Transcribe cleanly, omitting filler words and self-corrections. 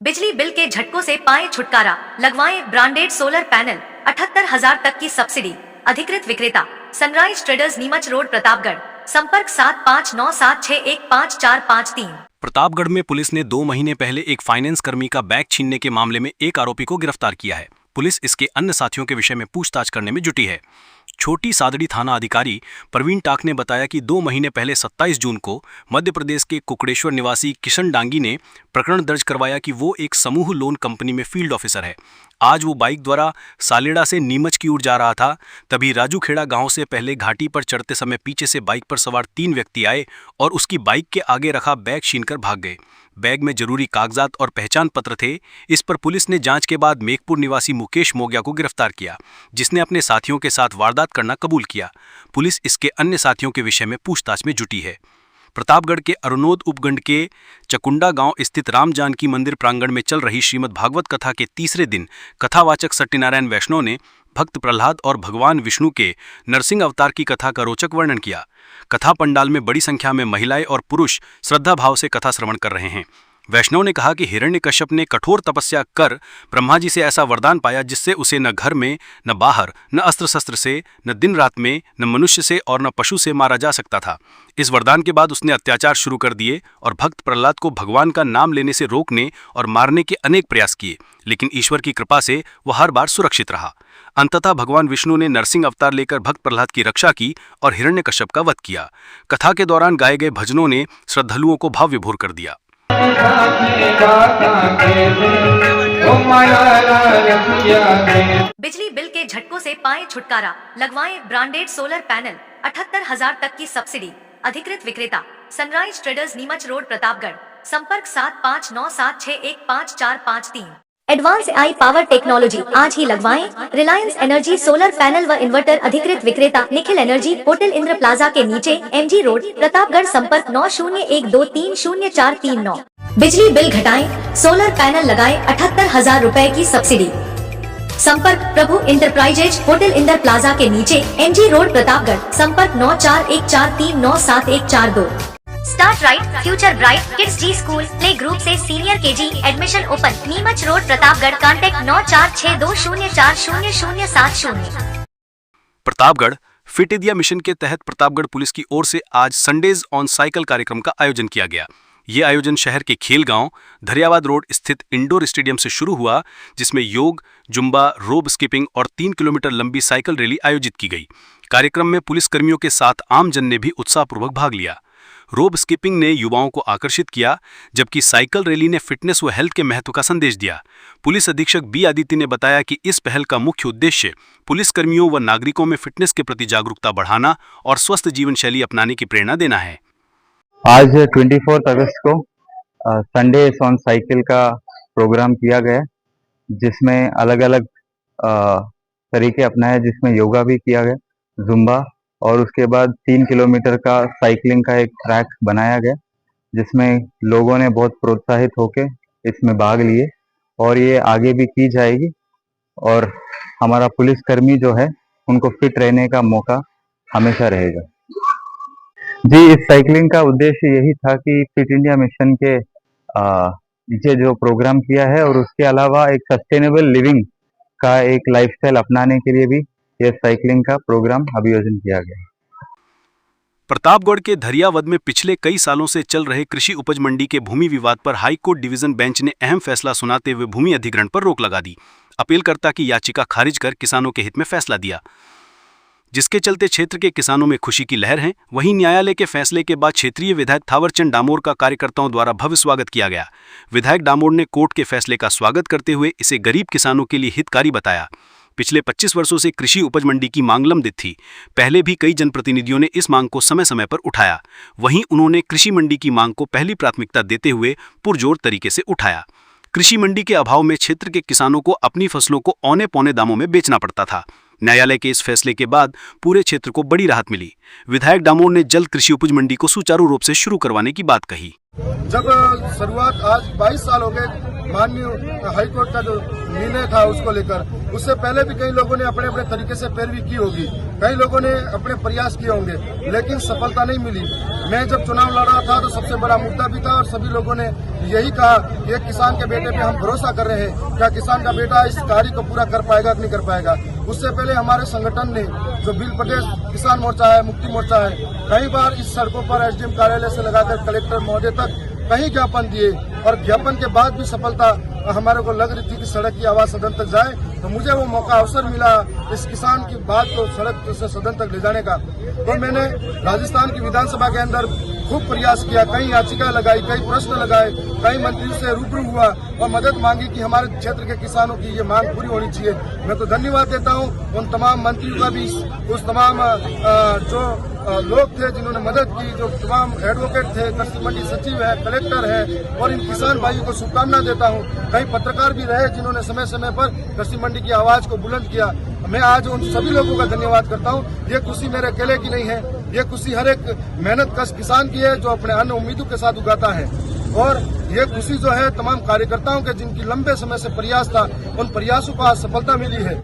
बिजली बिल के झटकों से पाएं छुटकारा, लगवाएं ब्रांडेड सोलर पैनल, 78,000 तक की सब्सिडी। अधिकृत विक्रेता sunrise traders, Neemuch road, Pratapgarh. संपर्क 7597615453। प्रतापगढ़ में पुलिस ने 2 महीने पहले एक फाइनेंस कर्मी का बैग छीनने के मामले में एक आरोपी को गिरफ्तार किया है। पुलिस इसके अन्य साथियों के विषय में पूछताछ करने में जुटी है। छोटी सादड़ी थाना अधिकारी प्रवीण टाक ने बताया कि 2 महीने पहले 27 जून को मध्य प्रदेश के कुकड़ेश्वर निवासी किशन डांगी ने प्रकरण दर्ज करवाया कि वो एक समूह लोन कंपनी में फील्ड ऑफिसर है। आज वो बाइक द्वारा सालेड़ा से नीमच की ओर जा रहा था, तभी राजूखेड़ा गांव से पहले घाटी पर चढ़ते समय पीछे से बाइक पर सवार 3 व्यक्ति आए और उसकी बाइक के आगे रखा बैग छीनकर भाग गए। बैग में जरूरी कागजात और पहचान पत्र थे। इस पर पुलिस ने जांच के बाद मेघपुर निवासी मुकेश मोगिया को गिरफ्तार किया, जिसने अपने साथियों के साथ वारदात करना कबूल किया। पुलिस इसके अन्य साथियों के विषय में पूछताछ में जुटी है। प्रतापगढ़ के अरुणोद उपगंड के चकुंडा गांव स्थित राम जानकी मंदिर प्रांगण में चल रही श्रीमद् भागवत कथा के तीसरे दिन कथावाचक सत्यनारायण वैष्णव ने भक्त प्रहलाद और भगवान विष्णु के नरसिंह अवतार की कथा का रोचक वर्णन किया। कथा पंडाल में बड़ी संख्या में महिलाएं और पुरुष श्रद्धा भाव से कथा श्रवण कर रहे हैं। वैष्णव ने कहा कि हिरण्यकश्यप ने कठोर तपस्या कर ब्रह्मा जी से ऐसा वरदान पाया जिससे उसे न घर में, न बाहर, न अस्त्र शस्त्र से, न दिन रात में, न मनुष्य से और न पशु से मारा जा सकता था। इस वरदान के बाद उसने अत्याचार शुरू कर दिए और भक्त प्रहलाद को भगवान का नाम लेने से रोकने और मारने के अनेक प्रयास किए, लेकिन ईश्वर की कृपा से वह हर बार सुरक्षित रहा। अंततः भगवान विष्णु ने नरसिंह अवतार लेकर भक्त प्रहलाद की रक्षा की और हिरण्यकश्यप का वध किया। कथा के दौरान गाए गए भजनों ने श्रद्धालुओं को भाव विभोर कर दिया। बिजली बिल के झटकों से पाएं छुटकारा, लगवाएं ब्रांडेड सोलर पैनल, 78,000 तक की सब्सिडी। अधिकृत विक्रेता sunrise traders, Neemuch road, Pratapgarh. संपर्क 7597615453। एडवांस आई पावर टेक्नोलॉजी, आज ही लगवाएं। रिलायंस एनर्जी सोलर पैनल व इन्वर्टर। अधिकृत विक्रेता Nikhil energy, hotel Indra plaza के नीचे, MG रोड, प्रतापगढ़। संपर्क 9012300439। बिजली बिल घटाएं, सोलर पैनल लगाएं, 78,000 रुपए की सब्सिडी। संपर्क Prabhu enterprises, hotel Indra plaza के नीचे, MG रोड, प्रतापगढ़। संपर्क 9414397142। Start right future bright kids G school play group से senior KG admission open, Neemuch road, Pratapgarh. Contact 9462200070। Pratapgarh fit India mission के तहत प्रतापगढ़ पुलिस की ओर से आज संडेज ऑन साइकिल कार्यक्रम का आयोजन किया गया। ये आयोजन शहर के खेल गांव धरियावाद रोड स्थित इंडोर स्टेडियम से शुरू हुआ, जिसमें योग, जुम्बा, रोप स्किपिंग और 3 किलोमीटर लंबी साइकिल रैली आयोजित की गई। कार्यक्रम में पुलिस कर्मियों के साथ आम जन ने भी उत्साहपूर्वक भाग लिया। रोप स्किपिंग ने युवाओं को आकर्षित किया, जबकि साइकिल रैली ने फिटनेस व हेल्थ के महत्व का संदेश दिया। पुलिस अधीक्षक बी आदित्य ने बताया कि इस पहल का मुख्य उद्देश्य पुलिस कर्मियों व नागरिकों में फिटनेस के प्रति जागरूकता बढ़ाना और स्वस्थ जीवन शैली अपनाने की प्रेरणा देना है। आज 24 अगस्त को संडे ऑन साइकिल का प्रोग्राम किया गया, जिसमें अलग अलग तरीके अपनाए, जिसमें योगा भी किया गया, जुम्बा, और उसके बाद 3 किलोमीटर का साइकिलिंग का एक ट्रैक बनाया गया, जिसमें लोगों ने बहुत प्रोत्साहित होकर इसमें भाग लिए और ये आगे भी की जाएगी। और हमारा पुलिसकर्मी जो है उनको फिट रहने का मौका हमेशा रहेगा। जी, इस साइकिलिंग का उद्देश्य यही था कि फिट इंडिया मिशन के नीचे जो प्रोग्राम किया है और उसके अलावा एक सस्टेनेबल लिविंग का एक लाइफस्टाइल अपनाने के लिए भी ये साइकिलिंग का प्रोग्राम अभियोजन किया गया। प्रतापगढ़ के धरियावद में पिछले कई सालों से चल रहे कृषि उपज मंडी के भूमि विवाद पर हाईकोर्ट डिवीजन बेंच ने अहम फैसला सुनाते हुए भूमि अधिग्रहण पर रोक लगा दी। अपीलकर्ता की याचिका खारिज कर किसानों के हित में फैसला दिया, जिसके चलते क्षेत्र के किसानों में खुशी की लहर है। वहीं न्यायालय के फैसले के बाद क्षेत्रीय विधायक थावरचंद डामोर का कार्यकर्ताओं द्वारा भव्य स्वागत किया गया। विधायक डामोर ने कोर्ट के फैसले का स्वागत करते हुए इसे गरीब किसानों के लिए हितकारी बताया। पिछले 25 वर्षों से कृषि उपज मंडी की मांग लंबित थी। पहले भी कई जनप्रतिनिधियों ने इस मांग को समय समय पर उठाया। वहीं उन्होंने कृषि मंडी की मांग को पहली प्राथमिकता देते हुए पुरजोर तरीके से उठाया। कृषि मंडी के अभाव में क्षेत्र के किसानों को अपनी फसलों को औने पौने दामों में बेचना पड़ता था। न्यायालय के इस फैसले के बाद पूरे क्षेत्र को बड़ी राहत मिली। विधायक डामोर ने जल्द कृषि उपज मंडी को सुचारू रूप से शुरू करवाने की बात कही। जब शुरुआत आज 22 साल हो गए माननीय हाईकोर्ट का जो निर्णय था उसको लेकर, उससे पहले भी कई लोगों ने अपने अपने तरीके से पैरवी की होगी, कई लोगों ने अपने प्रयास किए होंगे, लेकिन सफलता नहीं मिली। मैं जब चुनाव लड़ रहा था तो सबसे बड़ा मुद्दा भी था और सभी लोगों ने यही कहा कि एक किसान के बेटे पे हम भरोसा कर रहे हैं, क्या किसान का बेटा इस कार्य को पूरा कर पाएगा कि नहीं कर पाएगा। उससे पहले हमारे संगठन ने जो बिल प्रदेश किसान मोर्चा है, मुक्ति मोर्चा है, कई बार इस सड़कों पर एसडीएम कार्यालय से लगाकर कलेक्टर महोदय तक कई ज्ञापन दिए और ज्ञापन के बाद भी सफलता हमारे को लग रही थी कि सड़क की आवाज सदन तक जाए, तो मुझे वो मौका अवसर मिला इस किसान की बात को सड़क से सदन तक ले जाने का। तो मैंने राजस्थान की विधानसभा के अंदर खूब प्रयास किया, कई याचिका लगाई, कई प्रश्न लगाए, कई मंत्रियों से रूबरू हुआ और मदद मांगी कि हमारे क्षेत्र के किसानों की ये मांग पूरी होनी चाहिए। मैं तो धन्यवाद देता हूँ उन तमाम मंत्रियों का भी, उस तमाम जो लोग थे जिन्होंने मदद की, जो तमाम एडवोकेट थे, कृषि मंडी सचिव है, कलेक्टर है, और इन किसान भाइयों को शुभकामना देता हूँ। कई पत्रकार भी रहे जिन्होंने समय समय पर कृषि मंडी की आवाज को बुलंद किया। मैं आज उन सभी लोगों का धन्यवाद करता हूँ। ये खुशी मेरे अकेले की नहीं है, ये खुशी हर एक मेहनत कश किसान की है जो अपने अन्य उम्मीदों के साथ उगाता है, और ये खुशी जो है तमाम कार्यकर्ताओं के जिनकी लंबे समय से प्रयास था, उन प्रयासों को आज सफलता मिली है।